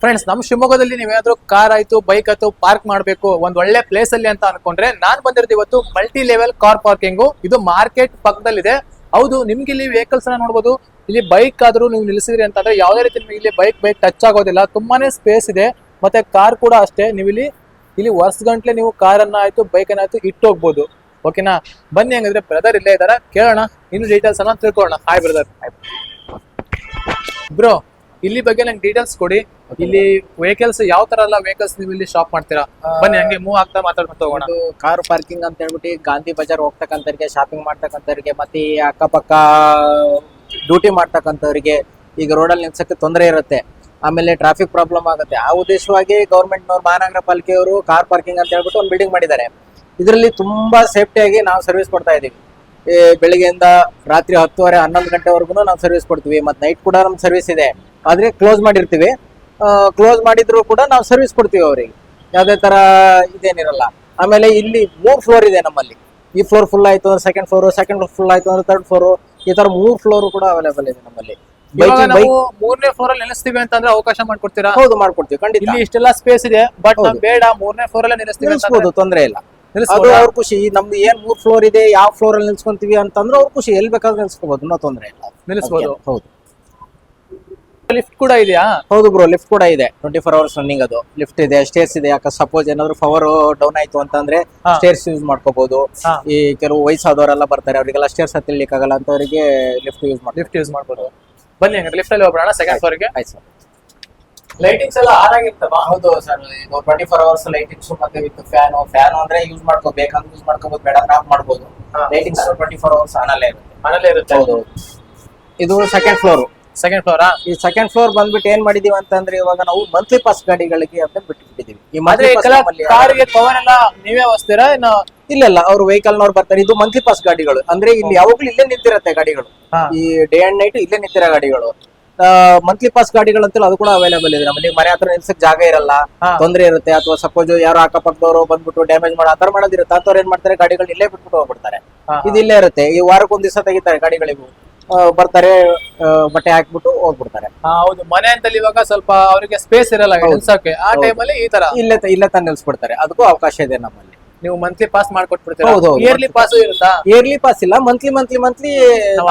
Friends, ನಮ್ಮ ಶಿವಮೊಗ್ಗದಲ್ಲಿ ನೀವೇನಾದ್ರೂ ಕಾರ್ ಆಯ್ತು, ಬೈಕ್ ಆಯ್ತು ಪಾರ್ಕ್ ಮಾಡಬೇಕು ಒಂದ್ ಒಳ್ಳೆ ಪ್ಲೇಸ್ ಅಲ್ಲಿ ಅಂತ ಅನ್ಕೊಂಡ್ರೆ ನಾನ್ ಬಂದಿರೋದು ಇವತ್ತು ಮಲ್ಟಿ ಲೆವೆಲ್ ಕಾರ್ ಪಾರ್ಕಿಂಗ್. ಇದು ಮಾರ್ಕೆಟ್ ಪಕ್ಕದಲ್ಲಿದೆ. ಹೌದು, ನಿಮ್ಗೆ ಇಲ್ಲಿ ವೆಹಿಕಲ್ಸ್ ನ ನೋಡಬಹುದು. ಇಲ್ಲಿ ಬೈಕ್ ಆದ್ರೂ ನೀವು ನಿಲ್ಸಿದ್ರಿ ಅಂತಂದ್ರೆ ಯಾವುದೇ ರೀತಿ ನಿಮಗೆ ಇಲ್ಲಿ ಬೈಕ್ ಟಚ್ ಆಗೋದಿಲ್ಲ. ತುಂಬಾನೇ ಸ್ಪೇಸ್ ಇದೆ. ಮತ್ತೆ ಕಾರ್ ಕೂಡ ಅಷ್ಟೇ, ನೀವು ಇಲ್ಲಿ ವರ್ಷ ಗಂಟ್ಲೆ ನೀವು ಕಾರ್ ಅನ್ನ ಆಯ್ತು, ಬೈಕ್ ಅನ್ನ ಆಯ್ತು ಇಟ್ಟು ಹೋಗ್ಬೋದು. ಓಕೆನಾ? ಬನ್ನಿ, ಹಂಗಂದ್ರೆ ಬ್ರದರ್ ಇಲ್ಲೇ ಇದಾರ, ಕೇಳೋಣ ಇನ್ನು ಡೀಟೇಲ್ಸ್ ಅನ್ನ ತಿಳ್ಕೊಳ್ಳೋಣ. Hi brother. ಬ್ರೋ, ಇಲ್ಲಿ ಬಗ್ಗೆ ನಂಗೆ ಡೀಟೇಲ್ಸ್ ಕೊಡಿ. ಇಲ್ಲಿ ವೆಹಿಕಲ್ಸ್ ಯಾವ ತರ ಎಲ್ಲ ವೆಹಿಕಲ್ಸ್ ನೀವು ಇಲ್ಲಿ ಶಾಪ್ ಮಾಡ್ತೀರಾ? ಬನ್ನಿ, ಹಂಗೆ ಮೂವ್ ಆಗ್ತಾ ಮಾತಾಡ್ಕೊಂಡು ಹೋಗೋಣ. ಕಾರ್ ಪಾರ್ಕಿಂಗ್ ಅಂತ ಹೇಳ್ಬಿಟ್ಟು ಗಾಂಧಿ ಬಜಾರ್ ಹೋಗ್ತಕ್ಕಂಥವ್ರಿಗೆ, ಶಾಪಿಂಗ್ ಮಾಡ್ತಕ್ಕಂಥವ್ರಿಗೆ, ಮತ್ತೆ ಈ ಅಕ್ಕಪಕ್ಕ ಡ್ಯೂಟಿ ಮಾಡ್ತಕ್ಕಂಥವ್ರಿಗೆ ಈಗ ರೋಡಲ್ಲಿ ನಿಲ್ಸಕ್ಕೆ ತೊಂದರೆ ಇರುತ್ತೆ. ಆಮೇಲೆ ಟ್ರಾಫಿಕ್ ಪ್ರಾಬ್ಲಮ್ ಆಗುತ್ತೆ. ಆ ಉದ್ದೇಶವಾಗಿ ಗೌರ್ಮೆಂಟ್ನವ್ರು, ಮಹಾನಗರ ಪಾಲಿಕೆಯವರು ಕಾರ್ ಪಾರ್ಕಿಂಗ್ ಅಂತ ಹೇಳ್ಬಿಟ್ಟು ಒಂದು ಬಿಲ್ಡಿಂಗ್ ಮಾಡಿದ್ದಾರೆ. ಇದರಲ್ಲಿ ತುಂಬಾ ಸೇಫ್ಟಿಯಾಗಿ ನಾವು ಸರ್ವಿಸ್ ಕೊಡ್ತಾ ಇದೀವಿ. ಬೆಳಿಗ್ಗೆಯಿಂದ ರಾತ್ರಿ 10:30, 11 ಗಂಟೆವರೆಗೂ ನಾವು ಸರ್ವಿಸ್ ಕೊಡ್ತೀವಿ. ಮತ್ತೆ ನೈಟ್ ಕೂಡ ನಮ್ ಸರ್ವಿಸ್ ಇದೆ. ಆದ್ರೆ ಕ್ಲೋಸ್ ಮಾಡಿರ್ತೀವಿ. ಕ್ಲೋಸ್ ಮಾಡಿದ್ರು ಕೂಡ ನಾವು ಸರ್ವಿಸ್ ಕೊಡ್ತೀವಿ ಅವರಿಗೆ. ಯಾವ್ದೇ ತರ ಇದೇನಿರಲ್ಲ. ಆಮೇಲೆ ಇಲ್ಲಿ 3 ಫ್ಲೋರ್ ಇದೆ ನಮ್ಮಲ್ಲಿ. ಈ ಫ್ಲೋರ್ ಫುಲ್ ಆಯ್ತು ಅಂದ್ರೆ ಸೆಕೆಂಡ್ ಫ್ಲೋರ್ ಫುಲ್ ಆಯ್ತು ಅಂದ್ರೆ ಥರ್ಡ್ ಫ್ಲೋರ್, ಈ ತರ 3 ಫ್ಲೋರ್ ಕೂಡ ಅವೈಲೇಬಲ್ ಇದೆ ನಮ್ಮಲ್ಲಿ. ನಾವು 3ನೇ ಫ್ಲೋರ್ ಅಲ್ಲಿ ನಿಲ್ಲಿಸ್ತೀವಿ ಅಂತಂದ್ರೆ ಅವಕಾಶ ಮಾಡ್ಕೊಡ್ತೀರಾ? ಹೌದು, ಮಾಡ್ಕೊಡ್ತೀವಿ ಖಂಡಿತ. ಇಲ್ಲಿ ಇಷ್ಟೆಲ್ಲ ಸ್ಪೇಸ್ ಇದೆ, ಬಟ್ ನಾವು ಬೇಡ 3ನೇ ಫ್ಲೋರ್ ಅಲ್ಲೇ ನಿಲ್ಲಿಸ್ಬೋದು, ತೊಂದರೆ ಇಲ್ಲ. ಅದು ಅವ್ರ ಖುಷಿ. ನಮ್ದು ಏನ್ 3 ಫ್ಲೋರ್ ಇದೆ, ಯಾವ ಫ್ಲೋರ್ ಅಲ್ಲಿ ನಿಲ್ಸ್ಕೊಂತೀವಿ ಅಂತಂದ್ರೆ ಅವ್ರ ಖುಷಿ. ಎಲ್ಲಿ ಬೇಕಾದ್ರೂ ನಿಲ್ಸ್ಕೋಬಹುದು, ನೋ ತೊಂದರೆ ಇಲ್ಲ, ನಿಲ್ಲಿಸಬಹುದು. ಹೌದು. ಲಿಫ್ಟ್ ಕೂಡ ಇದೆಯಾ? ಹೌದು ಬ್ರೋ, ಲಿಫ್ಟ್ ಕೂಡ ಇದೆ. 24 hours ರನ್ನಿಂಗ್ ಅದು. ಲಿಫ್ಟ್ ಇದೆ, ಸ್ಟೇರ್ಸ್ ಇದೆ. ಯಾಕೆ ಸಪೋಸ್ ಏನಾದ್ರು ಪವರ್ ಡೌನ್ ಆಯ್ತು ಅಂತಂದ್ರೆ ಸ್ಟೇರ್ಸ್ ಯೂಸ್ ಮಾಡ್ಕೋಬಹುದು. ಈ ಕೆಲವು ವಯಸ್ಸಾದವರೆಲ್ಲ ಬರ್ತಾರೆ, ಅವರಿಗೆಲ್ಲ ಸ್ಟೇರ್ಸ್ ಹತ್ತಿಲಿಕ್ಕೆ ಆಗಲ್ಲ ಅಂತವರಿಗೆ ಲಿಫ್ಟ್ ಯೂಸ್ ಮಾಡ್ಬೋದು. ಬನ್ನಿ, ಹಂಗಾದ್ರೆ ಲಿಫ್ಟ್ ಅಲ್ಲಿ ಹೋಗೋಣ ಸೆಕೆಂಡ್ ಫ್ಲೋರ್ ಗೆ. ಆಯ್ತು ಸರ್. ಲೈಟಿಂಗ್ಸ್ ಎಲ್ಲ ಆನ್ ಆಗಿರ್ತವ? ಹೌದು ಸರ್, ಇದು 24 hours ಲೈಟಿಂಗ್ಸ್ ಮತ್ತೆ ವಿತ್ ಫ್ಯಾನ್ ಅಂದ್ರೆ ಯೂಸ್ ಮಾಡ್ಕೋಬೇಕಂದ್ರೆ ಯೂಸ್ ಮಾಡ್ಕೋಬಹುದು, ಬೇಡ ಆಫ್ ಮಾಡ್ಬೋದು. ಲೈಟಿಂಗ್ಸ್ 24 hours ಆನಲ್ಲೇ ಇರುತ್ತೆ. ಹೌದು. ಇದು ಸೆಕೆಂಡ್ ಫ್ಲೋರ್. ಈ ಸೆಕೆಂಡ್ ಫ್ಲೋರ್ ಬಂದ್ಬಿಟ್ಟು ಏನ್ ಮಾಡಿದೀವಿ ಅಂತಂದ್ರೆ, ಇವಾಗ ನಾವು ಮಂತ್ಲಿ ಪಾಸ್ ಗಾಡಿಗಳಿಗೆ ಅಂತ ಬಿಟ್ಟಿದ್ದೀವಿ. ಈ ಮಂತ್ಲಿ ಕಾರಿಗೆ ಕವರ್ ಎಲ್ಲ ನೀವೇ ಹೊಸ್ತೀರಾ? ಇಲ್ಲ, ಅವ್ರು ವೆಹಿಕಲ್ ನವ್ರು ಬರ್ತಾರೆ. ಇದು ಮಂತ್ಲಿ ಪಾಸ್ ಗಾಡಿಗಳು. ಅಂದ್ರೆ ಇಲ್ಲಿ ಯಾವಾಗ್ಲೂ ಇಲ್ಲೇ ನಿಂತಿರತ್ತೆ ಗಾಡಿಗಳು. ಈ ಡೇ ಅಂಡ್ ನೈಟ್ ಇಲ್ಲೇ ನಿಂತಿರೋ ಗಾಡಿಗಳು. ಮಂತ್ಲಿ ಪಾಸ್ ಗಾಡಿಗಳು ಅಂತೇಳಿ ಅದು ಕೂಡ ಅವೈಲೇಬಲ್ ಇದೆ ನಮ್ಮಲ್ಲಿ. ಮನೆ ಹತ್ರ ನಿಲ್ಸಕ್ ಜಾಗ ಇರಲ್ಲ, ತೊಂದರೆ ಇರುತ್ತೆ. ಅಥವಾ ಸಪೋಸ್ ಯಾರು ಅಕ್ಕಪಕ್ಕದವರು ಬಂದ್ಬಿಟ್ಟು ಡ್ಯಾಮೇಜ್ ಮಾಡೋ ಆತರ ಮಾಡೋದಿರುತ್ತೆ. ಅಂತವ್ರು ಏನ್ ಮಾಡ್ತಾರೆ, ಗಾಡಿಗಳು ಇಲ್ಲೇ ಬಿಟ್ಬಿಟ್ಟು ಹೋಗ್ಬಿಡ್ತಾರೆ. ಇದು ಇಲ್ಲೇ ಇರುತ್ತೆ. ಈ ವಾರಕ್ಕೆ 1 ದಿವಸ ತೆಗಿತಾರೆ ಗಾಡಿಗಳಿಗೂ. ಬರ್ತಾರೆ, ಬಟ್ಟೆ ಹಾಕ್ಬಿಟ್ಟು ಹೋಗ್ಬಿಡ್ತಾರೆ. ಹೌದು, ಮನೆ ಅಂತಲ್ಲಿ ಇವಾಗ ಸ್ವಲ್ಪ ಅವರಿಗೆ ಸ್ಪೇಸ್ ಇರಲ್ಲ ನಿಲ್ಸಕ್ಕೆ. ಆ ಟೈಮಲ್ಲಿ ಈ ತರ ಇಲ್ಲೇ ತಂದು ನಿಲ್ಸ್ಬಿಡ್ತಾರೆ. ಅದಕ್ಕೂ ಅವಕಾಶ ಇದೆ ನಮ್ಮಲ್ಲಿ. ನೀವು ಮಂತ್ಲಿ ಪಾಸ್ ಮಾಡ್ಕೊಟ್ಬಿಡ್ತೀರಾ? ಹೌದು. ಇಯರ್ಲಿ ಪಾಸ್ ಇರುತ್ತಾ? ಇಯರ್ಲಿ ಪಾಸ್ ಇಲ್ಲ, ಮಂತ್ಲಿ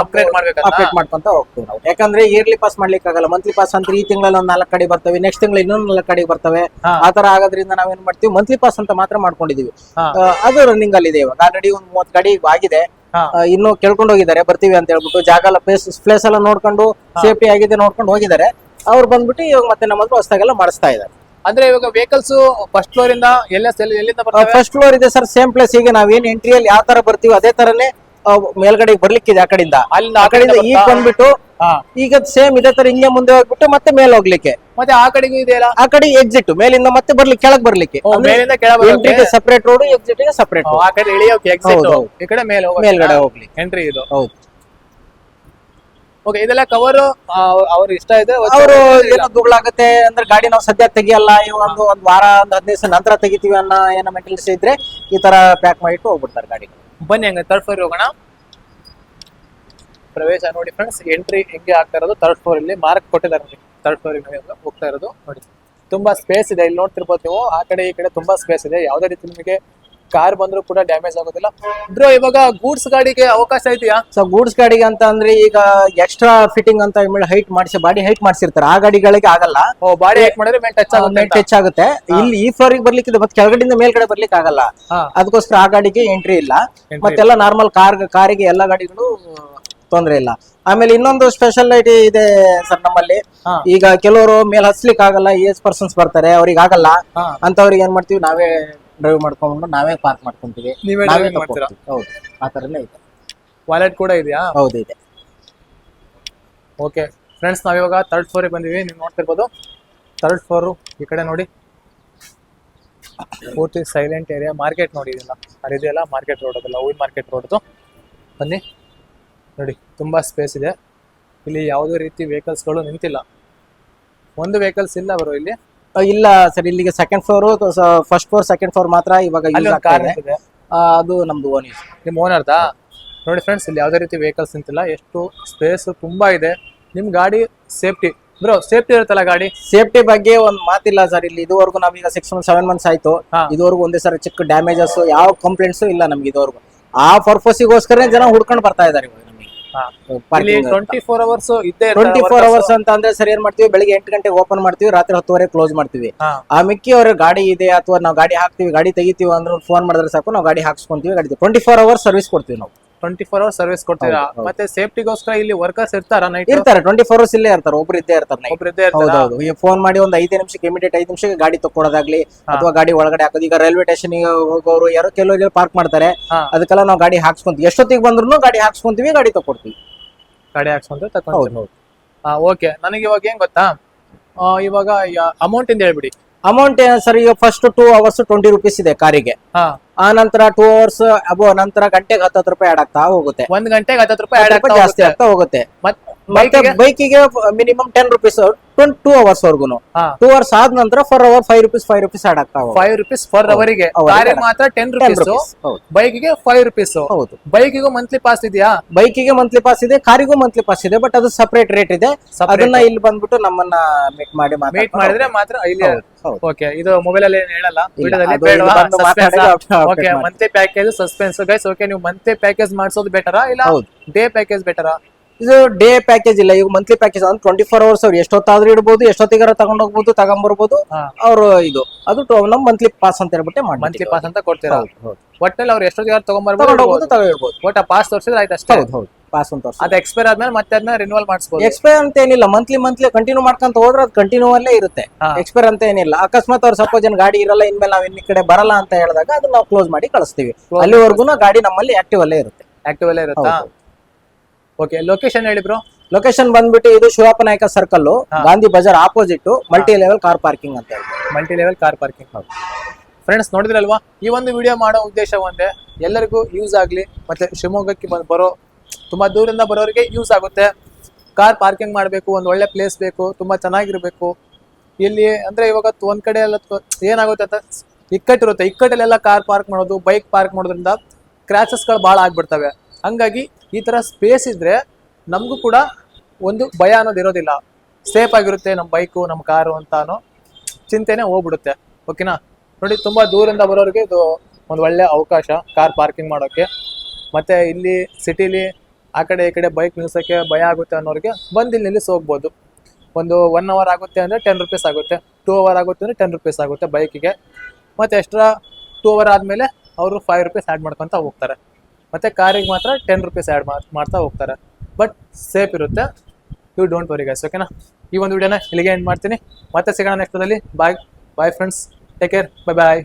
ಅಪ್ಗ್ರೇಡ್ ಅಪ್ಡೇಟ್ ಮಾಡ್ಕೊಂತ ಹೋಗ್ತೀವಿ ನಾವು. ಯಾಕಂದ್ರೆ ಇಯರ್ಲಿ ಪಾಸ್ ಮಾಡ್ಲಿಕ್ಕೆ ಆಗಲ್ಲ. ಮಂತ್ಲಿ ಪಾಸ್ ಅಂತ ಈ ತಿಂಗಳಲ್ಲಿ 1 4 ಗಾಡಿ ಬರ್ತವೆ, ನೆಕ್ಸ್ಟ್ ತಿಂಗಳು ಇನ್ನೊಂದು 4 ಗಾಡಿ ಬರ್ತವೆ. ಆತರ ಆಗೋದ್ರಿಂದ ನಾವೇನ್ ಮಾಡ್ತೀವಿ, ಮಂತ್ಲಿ ಪಾಸ್ ಅಂತ ಮಾತ್ರ ಮಾಡ್ಕೊಂಡಿದೀವಿ. ಅದು ರನ್ನಿಂಗ್ ಅಲ್ಲಿ ಇದೆ. ಇವಾಗ ಆಲ್ರೆಡಿ ಒಂದು 30 ಗಾಡಿ ಆಗಿದೆ. ಇನ್ನು ಕೇಳ್ಕೊಂಡು ಹೋಗಿದ್ದಾರೆ ಬರ್ತೀವಿ ಅಂತ ಹೇಳ್ಬಿಟ್ಟು. ಜಾಗ ಎಲ್ಲ ಪ್ಲೇಸ್ ಎಲ್ಲ ನೋಡ್ಕೊಂಡು, ಸೇಫ್ಟಿ ಆಗಿದೆ ನೋಡ್ಕೊಂಡು ಹೋಗಿದ್ದಾರೆ. ಅವ್ರು ಬಂದ್ಬಿಟ್ಟು ಇವಾಗ ಮತ್ತೆ ನಮ್ಮ ಹತ್ರ ಹೊಸದಾಗೆಲ್ಲ ಮಾಡಿಸ್ತಾ ಇದ್ದಾರೆ. ಅಂದ್ರೆ ಇವಾಗ ವೆಹಿಕಲ್ಸ್ ಫಸ್ಟ್ ಫ್ಲೋರ್ ಇಂದ ಎಲ್ಲಿಂದ ಬರ್ತವೆ? ಫಸ್ಟ್ ಫ್ಲೋರ್ ಇದೆ ಸರ್, ಸೇಮ್ ಪ್ಲೇಸ್. ಈಗ ನಾವೇನ್ ಎಂಟ್ರಿಯಲ್ಲಿ ಯಾವ ತರ ಬರ್ತೀವಿ ಅದೇ ತರನೇ ಮೇಲ್ಗಡೆ ಬರ್ಲಿಕ್ಕಿದೆ. ಆ ಕಡೆಯಿಂದ ಈಗ ಬಂದ್ಬಿಟ್ಟು ಈಗ ಸೇಮ್ ಇದೇ ತರ ಹಿಂಗೆ ಮುಂದೆ ಹೋಗ್ಬಿಟ್ಟು ಮತ್ತೆ ಮೇಲೆ ಹೋಗ್ಲಿಕ್ಕೆ. ಮತ್ತೆ ಆ ಕಡೆಗೂ ಇದೆಯಲ್ಲ, ಆ ಕಡೆ ಎಕ್ಸಿಟ್ ಮೇಲಿಂದ ಮತ್ತೆ ಬರ್ಲಿಕ್ಕೆ, ಕೆಳಗ್ ಬರ್ಲಿಕ್ಕೆ. ಮೇಲಿಂದ ಕೆಳಗೆ ಸಪರೇಟ್ ರೋಡ್, ಎಕ್ಸಿಟ್ ಗೆ ಸಪರೇಟ್. ಆ ಕಡೆ ಇಳಿಯೋಕೆ ಎಕ್ಸಿಟ್, ಈ ಕಡೆ ಮೇಲ್ಗಡೆ ಹೋಗ್ಲಿ ಎಂಟ್ರಿ ಇದು. ಹೌದು. ಓಕೆ, ಇದೆಲ್ಲ ಕವರ್ ಅವ್ರ ಇಷ್ಟ ಇದೆ. ಅವರು ಏನೋ ದುಗಳಾಗುತ್ತೆ ಅಂದ್ರೆ ಗಾಡಿ ನಾವು ಸದ್ಯ ತೆಗಿಯಲ್ಲ, ಒಂದು ವಾರ 15 ದಿವಸ ನಂತರ ತೆಗಿತೀವಿ ಅನ್ನೋ ಏನೋ ಮೆಂಟಲಿಟಿ ಇದ್ರೆ ಈ ತರ ಪ್ಯಾಕ್ ಮಾಡಿಟ್ಟು ಹೋಗ್ಬಿಡ್ತಾರೆ ಗಾಡಿ. ಬನ್ನಿ, ಹಂಗ ಥರ್ಡ್ ಫ್ಲೋರ್ ಹೋಗೋಣ. ಪ್ರವೇಶ ನೋಡಿ ಫ್ರೆಂಡ್ಸ್, ಎಂಟ್ರಿ ಹೆಂಗೆ ಆಗ್ತಾ ಇರೋದು. ಥರ್ಡ್ ಫ್ಲೋರ್ ಇಲ್ಲಿ ಮಾರ್ಕ್ ಕೊಟ್ಟಿದ್ದಾರೆ. ಥರ್ಡ್ ಫ್ಲೋರ್ ಹೋಗ್ತಾ ಇರೋದು ನೋಡಿ. ತುಂಬಾ ಸ್ಪೇಸ್ ಇದೆ. ಇಲ್ಲಿ ನೋಡ್ತಿರ್ಬೋದು ನೀವು, ಆ ಕಡೆ ಈ ಕಡೆ ತುಂಬಾ ಸ್ಪೇಸ್ ಇದೆ. ಯಾವ್ದೇ ರೀತಿ ನಿಮಗೆ ಕಾರ್ ಬಂದ್ರು ಕೂಡ ಡ್ಯಾಮೇಜ್ ಆಗೋದಿಲ್ಲ. ಬ್ರೋ, ಇವಾಗ ಗೂಡ್ಸ್ ಗಾಡಿಗೆ ಅವಕಾಶ ಇದೆಯಾ? ಸೊ ಗೂಡ್ಸ್ ಗಾಡಿಗೆ ಅಂತ ಅಂದ್ರೆ ಈಗ ಎಕ್ಸ್ಟ್ರಾ ಫಿಟ್ಟಿಂಗ್ ಅಂತ ಹೈಟ್ ಬಾಡಿ ಹೈಟ್ ಮಾಡಿಸಿರ್ತಾರೆ. ಆ ಗಾಡಿಗಳಿಗೆ ಆಗಲ್ಲ. ಬಾಡಿ ಹೈಟ್ ಮಾಡಿದ್ರೆ ಮೇಲೆ ಟಚ್ ಆಗುತ್ತೆ. ಇಲ್ಲಿ ಈ ಫ್ಲೋರ್ ಬರ್ಲಿಕ್ಕೆ ಮತ್ತೆ ಕೆಳಗಡೆಯಿಂದ ಮೇಲ್ಗಡೆ ಬರ್ಲಿಕ್ಕೆ ಆಗಲ್ಲ. ಅದಕ್ಕೋಸ್ಕರ ಆ ಗಾಡಿಗೆ ಎಂಟ್ರಿ ಇಲ್ಲ. ಮತ್ತೆಲ್ಲ ನಾರ್ಮಲ್ ಕಾರಿಗೆ ಎಲ್ಲ ಗಾಡಿಗಳು ತೊಂದ್ರೆ ಇಲ್ಲ. ಆಮೇಲೆ ಇನ್ನೊಂದು ಸ್ಪೆಷಾಲಿಟಿ ಇದೆ ಸರ್ ನಮ್ಮಲ್ಲಿ. ಈಗ ಕೆಲವರು ಮೇಲೆ ಹಸ್ಲಿಕ್ಕೆ ಆಗಲ್ಲ, ಏಜ್ ಪರ್ಸನ್ಸ್ ಬರ್ತಾರೆ, ಅವ್ರಿಗೆ ಆಗಲ್ಲ. ಅಂತವ್ರಿಗೆ ಏನ್ ಮಾಡ್ತೀವಿ, ನಾವೇ ಡ್ರೈವ್ ಮಾಡ್ಕೊಂಡು ನಾವೇ ಪಾರ್ಕ್ ಮಾಡ್ಕೊಂತೀವಿ. ಹೌದು, ಆ ತರನೇ ಇದೆ. ವಾಲೆಟ್ ಕೂಡ ಇದೆಯಾ? ಹೌದು, ಇದೆ. ಓಕೆ ಫ್ರೆಂಡ್ಸ್, ನಾವಿವಾಗ ಥರ್ಡ್ ಫ್ಲೋರ್ ಬಂದಿವಿ. ನೀವು ನೋಡ್ತಿರ್ಬೋದು ಥರ್ಡ್ ಫ್ಲೋರ್. ಈ ಕಡೆ ನೋಡಿ, ಪೂರ್ತಿ ಸೈಲೆಂಟ್ ಏರಿಯಾ. ಮಾರ್ಕೆಟ್ ನೋಡಿ, ಇದೆಲ್ಲ ಅದಿದೆಯಲ್ಲ ಮಾರ್ಕೆಟ್ ರೋಡ್, ಅದೆಲ್ಲ ಹೂವಿನ ಮಾರ್ಕೆಟ್ ರೋಡ್ದು. ಬನ್ನಿ ನೋಡಿ, ತುಂಬಾ ಸ್ಪೇಸ್ ಇದೆ. ಇಲ್ಲಿ ಯಾವುದೇ ರೀತಿ ವೆಹಿಕಲ್ಸ್ಗಳು ನಿಂತಿಲ್ಲ. ಒಂದು ವೆಹಿಕಲ್ಸ್ ಇಲ್ಲ ಬರೋ ಇಲ್ಲಿ. ಇಲ್ಲ ಸರ್, ಇಲ್ಲಿಗೆ second floor, first floor, second floor ಮಾತ್ರ ಇವಾಗ ಅದು ನಮ್ದು ಓನ್ ಯೂಸ್. ನಿಮ್ ಓನರ್ದಾ? ನೋಡಿ ಫ್ರೆಂಡ್ಸ್, ಇಲ್ಲಿ ಯಾವುದೇ ರೀತಿ ವೆಹಿಕಲ್ಸ್ ನಿಂತಿಲ್ಲ. ಎಷ್ಟು ಸ್ಪೇಸ್ ತುಂಬಾ ಇದೆ. ನಿಮ್ ಗಾಡಿ ಸೇಫ್ಟಿ ಬ್ರೋ ಸೇಫ್ಟಿ ಇರುತ್ತಲ್ಲ ಗಾಡಿ? ಸೇಫ್ಟಿ ಬಗ್ಗೆ ಒಂದ್ ಮಾತಿಲ್ಲ ಸರ್. ಇಲ್ಲಿ ಇದುವರೆಗೂ ನಾವೀಗ 6 months 7 months ಆಯ್ತು, ಹಾ. ಇದುವರೆಗೂ ಒಂದೇ ಸರಿ ಚಿಕ್ಕ ಡ್ಯಾಮೇಜಸ್ ಯಾವ ಕಂಪ್ಲೇಂಟ್ಸ್ ಇಲ್ಲ ನಮ್ಗೆ ಇದುವರೆಗೂ. ಆ ಪರ್ಪಸ್ಗೋಸ್ಕರ ಜನ ಹುಡ್ಕೊಂಡು ಬರ್ತಾ ಇದಾರೆ ಇವಾಗ ನಮಗೆ. ಇಲ್ಲಿ 24 hours ಇದ್ದೇ 24 hours ಅಂತ ಅಂದ್ರೆ ಸರಿ ಏನ್ ಮಾಡ್ತೀವಿ, ಬೆಳಿಗ್ಗೆ 8 ಗಂಟೆಗೆ ಓಪನ್ ಮಾಡ್ತೀವಿ, ರಾತ್ರಿ 10 ಕ್ಲೋಸ್ ಮಾಡ್ತೀವಿ. ಆ ಮಿಕ್ಕಿ ಅವ್ರ ಗಾಡಿ ಇದೆ ಅಥವಾ ನಾವು ಗಾಡಿ ಹಾಕ್ತಿವಿ, ಗಾಡಿ ತೆಗಿತೀವಿ ಅಂದ್ರೆ ಫೋನ್ ಮಾಡಿದ್ರೆ ಸಾಕು, ನಾವು ಗಾಡಿ ಹಾಕ್ಸ್ಕೊಂತೀವಿ. ಗಾಡಿ 24 hours ಸರ್ವಿಸ್ ಕೊಡ್ತೀವಿ ನಾವು. 24 hours ಸರ್ವಿಸ್ ಕೊಡ್ತೀರಾ? ಮತ್ತೆ ಸೇಫ್ಟಿಗೋಸ್ಕರ ಇಲ್ಲಿ ವರ್ಕರ್ಸ್ ಇರ್ತಾರ? ನೈಟ್ ಇರ್ತಾರೆ, 24 hours ಇಲ್ಲೇ ಇರ್ತಾರೆ, ಒಬ್ರು ಇದ್ದೇ ಇರ್ತಾರೆ night. ಒಬ್ರು ಇದ್ದೇ ಇರ್ತಾರ? ಹೌದೌದು. ಈಗ ಫೋನ್ ಮಾಡಿ ಒಂದು 5 ನಿಮಿಷಕ್ಕೆ ಇಮಿಡಿಯೇಟ್ 5 ನಿಮಿಷಕ್ಕೆ ಗಾಡಿ ತಕ್ಕೊಡೋದಾಗ್ಲಿ ಅಥವಾ ಗಾಡಿ ಒಳಗಡೆ ಹಾಕೋದು. ಈಗ ರೈಲ್ವೆ ಸ್ಟೇಷನ್ ಹೋಗೋರು ಯಾರೋ ಕೆಲವರು ಪಾರ್ಕ್ ಮಾಡ್ತಾರೆ, ಅದಕ್ಕೆಲ್ಲ ನಾವು ಗಾಡಿ ಹಾಕ್ಸ್ಕೊಂತೀವಿ. ಎಷ್ಟೊತ್ತಿಗೆ ಬಂದ್ರು ಗಾಡಿ ಹಾಕ್ಸ್ಕೊಂತೀವಿ, ಗಾಡಿ ತಕೊಡ್ತೀವಿ. ಗಾಡಿ ಹಾಕ್ಸ್ಕೊಂತ ತಕೊಂಡ್ತೀವಿ. ಓಕೆ. ನನಗೆ ಇವಾಗ ಏನ್ ಗೊತ್ತಾ, ಇವಾಗ ಅಮೌಂಟ್ ಇಂದ ಹೇಳ್ಬಿಡಿ. ಅಮೌಂಟ್ ಸರ್, ಈಗ ಫಸ್ಟ್ 2 hours 20 rupees ಇದೆ ಕಾರಿಗೆ. ಆ ನಂತರ 2 hours ಅಬೋ ನಂತರ ಗಂಟೆಗೆ 10 ರೂಪಾಯಿ ಆಡ್ ಆಗ್ತಾ ಹೋಗುತ್ತೆ. 1 ಗಂಟೆಗೆ 10 ರೂಪಾಯಿ ಜಾಸ್ತಿ ಆಗ್ತಾ ಹೋಗುತ್ತೆ. ಮತ್ತೆ ಬೈಕಿಗೆ ಮಿನಿಮಮ್ 10 rupees 2 hours ವರ್ಗುನು. 2 hours ಆದ ನಂತರ ಫರ್ ಅವರ್ 5 rupees ಆಡ್ ಆಗ್ತಾ ಹೋಗುತ್ತೆ. 5 rupees ಫರ್ ಅವರಿಗೆ. ಕಾರಿಗೆ ಮಾತ್ರ 10 rupees, ಬೈಕಿಗೆ 5 rupees. ಹೌದು. ಬೈಕಿಗೂ ಮಂತ್ಲಿ ಪಾಸ್ ಇದೆಯಾ? ಬೈಕಿಗೆ ಮಂತ್ಲಿ ಪಾಸ್ ಇದೆ, ಕಾರಿಗೂ ಮಂತ್ಲಿ ಪಾಸ್ ಇದೆ, ಬಟ್ ಅದು ಸಪರೇಟ್ ರೇಟ್ ಇದೆ. ಅದನ್ನ ಇಲ್ಲಿ ಬಂದ್ಬಿಟ್ಟು ನಮ್ಮನ್ನ ಮೀಟ್ ಮಾಡಿದ್ರೆ ಮಾತ್ರ ಇಲ್ಲಿ. ಓಕೆ. ಇದು ಮೊಬೈಲ್ ಅಲ್ಲಿ ಹೇಳಲ್ಲ, okay. Monthly package suspense guys. Okay, ನೀವು ಮಂತ್ಲಿ ಪ್ಯಾಕೇಜ್ ಮಾಡಿಸೋದು ಬೆಟರಾ ಇಲ್ಲ ಡೇ ಪ್ಯಾಕೇಜ್ ಬೆಟರಾ? ಇದು ಡೇ ಪ್ಯಾಕೇಜ್ ಇಲ್ಲ, ಈಗ ಮಂತ್ಲಿ ಪ್ಯಾಕೇಜ್ ಅಂದ್ರೆ 24 hours ಅವ್ರು ಎಷ್ಟೊತ್ತಾದ್ರೂ ಇಡ್ಬೋದು, ಎಷ್ಟೊತ್ತಿಗಾರ ತಗೊಂಡ್ ಹೋಗ್ಬೋದು, ತಗೊಂಡ್ಬರ್ಬೋದು ಅವ್ರು. ಇದು ಅದು ನಮ್ ಮಂತ್ಲಿ ಪಾಸ್ ಅಂತ ಹೇಳ್ಬಿಟ್ಟು ಮಂತ್ಲಿ ಪಾಸ್ ಅಂತ ಕೊಡ್ತೀರಾ? ಒಟ್ಟಲ್ಲಿ ಅವ್ರು ಎಷ್ಟೊತ್ತಿಗಾರ ತಗೊಂಡ್ಬರ್ಬೋದು, ತಗೊಂಡ್ಬೋದು. ಒಟ್ಟ ಪಾಸ್ ತೋರಿಸಿದ್ರೆ ಆಯ್ತು ಅಷ್ಟೇ. ಪಾಸ್ ಅಂತ ಅದು ಎಕ್ಸ್ಪೈರ್ ಆದ್ಮೇಲೆ ಮತ್ತೆ ಅದನ್ನ ರಿನ್ಯೂವಲ್ ಮಾಡಿಸಬಹುದು. ಎಕ್ಸ್ಪೈರ್ ಅಂತ ಏನಿಲ್ಲ, ಮಂತ್ಲಿ ಕಂಟಿನ್ಯೂ ಮಾಡ್ಕೊಂತ ಹೋದ್ರೆ ಅದು ಕಂಟಿನ್ಯೂ ಅಲ್ಲೇ ಇರುತ್ತೆ. ಎಕ್ಸ್ಪೈರ್ ಅಂತ ಏನಿಲ್ಲ. ಅಕಸ್ಮಾತ್ ಅವ್ರು ಸಪೋಸ್ ಏನ್ ಗಾಡಿ ಇರಲ್ಲ, ಇನ್ಮೇಲೆ ನಾವ್ ಇನ್ ಕಡೆ ಬರಲ್ಲ ಅಂತ ಹೇಳಿದಾಗ ಅದನ್ನ ನಾವು ಕ್ಲೋಸ್ ಮಾಡಿ ಕಳಿಸ್ತೀವಿ. ಅಲ್ಲಿವರೆಗೂ ಗಾಡಿ ನಮ್ಮಲ್ಲಿ ಆಕ್ಟಿವ್ ಅಲ್ಲೇ ಇರುತ್ತೆ. ಆಕ್ಟಿವ್ ಅಲ್ಲೇ ಇರುತ್ತಾ? ಓಕೆ. ಲೊಕೇಶನ್ ಹೇಳಿ ಬ್ರೋ. ಲೊಕೇಶನ್ ಬಂದ್ಬಿಟ್ಟು ಇದು Shivappa Nayaka circle, Gandhi Bazaar opposite, multi level car parking ಅಂತ ಹೇಳಿ. Multi level car parking. Friends ನೋಡಿದ್ರಲ್ವಾ, ಈ ಒಂದು ವಿಡಿಯೋ ಮಾಡೋ ಉದ್ದೇಶ ಒಂದೇ, ಎಲ್ಲರಿಗೂ ಯೂಸ್ ಆಗ್ಲಿ, ಮತ್ತೆ ಶಿವಮೊಗ್ಗಕ್ಕೆ ಬರೋ ತುಂಬಾ ದೂರದಿಂದ ಬರೋರಿಗೆ ಯೂಸ್ ಆಗುತ್ತೆ. ಕಾರ್ ಪಾರ್ಕಿಂಗ್ ಮಾಡಬೇಕು, ಒಂದು ಒಳ್ಳೆ ಪ್ಲೇಸ್ ಬೇಕು, ತುಂಬಾ ಚೆನ್ನಾಗಿರ್ಬೇಕು. ಇಲ್ಲಿ ಅಂದ್ರೆ ಇವಾಗ ಒಂದ್ ಕಡೆ ಎಲ್ಲ ಏನಾಗುತ್ತೆ ಅಂತ ಇಕ್ಕಟ್ಟಿರುತ್ತೆ, ಇಕ್ಕಟ್ಟಲ್ಲೆಲ್ಲ ಕಾರ್ ಪಾರ್ಕ್ ಮಾಡೋದು, ಬೈಕ್ ಪಾರ್ಕ್ ಮಾಡೋದ್ರಿಂದ ಕ್ರ್ಯಾಚಸ್ಗಳು ಭಾಳ ಆಗ್ಬಿಡ್ತವೆ. ಹಂಗಾಗಿ ಈ ತರ ಸ್ಪೇಸ್ ಇದ್ರೆ ನಮಗೂ ಕೂಡ ಒಂದು ಭಯ ಅನ್ನೋದು ಇರೋದಿಲ್ಲ, ಸೇಫ್ ಆಗಿರುತ್ತೆ ನಮ್ಮ ಬೈಕು ನಮ್ಮ ಕಾರು ಅಂತ ಅನ್ನೋ ಚಿಂತೆನೆ ಹೋಗ್ಬಿಡುತ್ತೆ. ಓಕೆನಾ? ನೋಡಿ, ತುಂಬಾ ದೂರದಿಂದ ಬರೋರಿಗೆ ಇದು ಒಂದು ಒಳ್ಳೆ ಅವಕಾಶ ಕಾರ್ ಪಾರ್ಕಿಂಗ್ ಮಾಡೋಕೆ. ಮತ್ತೆ ಇಲ್ಲಿ ಸಿಟಿಲಿ ಆ ಕಡೆ ಈ ಕಡೆ ಬೈಕ್ ನಿಲ್ಸೋಕ್ಕೆ ಭಯ ಆಗುತ್ತೆ ಅನ್ನೋರಿಗೆ ಬಂದು ಇಲ್ಲಿ ನಿಲ್ಲಿಸಿ ಹೋಗ್ಬೋದು. ಒಂದು 1 hour ಆಗುತ್ತೆ ಅಂದರೆ 10 rupees ಆಗುತ್ತೆ, 2 hour ಆಗುತ್ತೆ ಅಂದರೆ 10 rupees ಆಗುತ್ತೆ ಬೈಕಿಗೆ. ಮತ್ತು ಎಕ್ಸ್ಟ್ರಾ 2 hour ಆದಮೇಲೆ ಅವರು 5 rupees ಆ್ಯಡ್ ಮಾಡ್ಕೊತ ಹೋಗ್ತಾರೆ. ಮತ್ತು ಕಾರಿಗೆ ಮಾತ್ರ 10 rupees ಆ್ಯಡ್ ಮಾಡ್ತಾ ಹೋಗ್ತಾರೆ. ಬಟ್ ಸೇಫ್ ಇರುತ್ತೆ. You don't worry guys. ಓಕೆನಾ? ಈ ಒಂದು ವಿಡಿಯೋನ ಇಲ್ಲಿಗೆ ಎಂಡ್ ಮಾಡ್ತೀನಿ. ಮತ್ತೆ ಸಿಗೋಣ next. Bye friends, take care, bye ಬಾಯ್.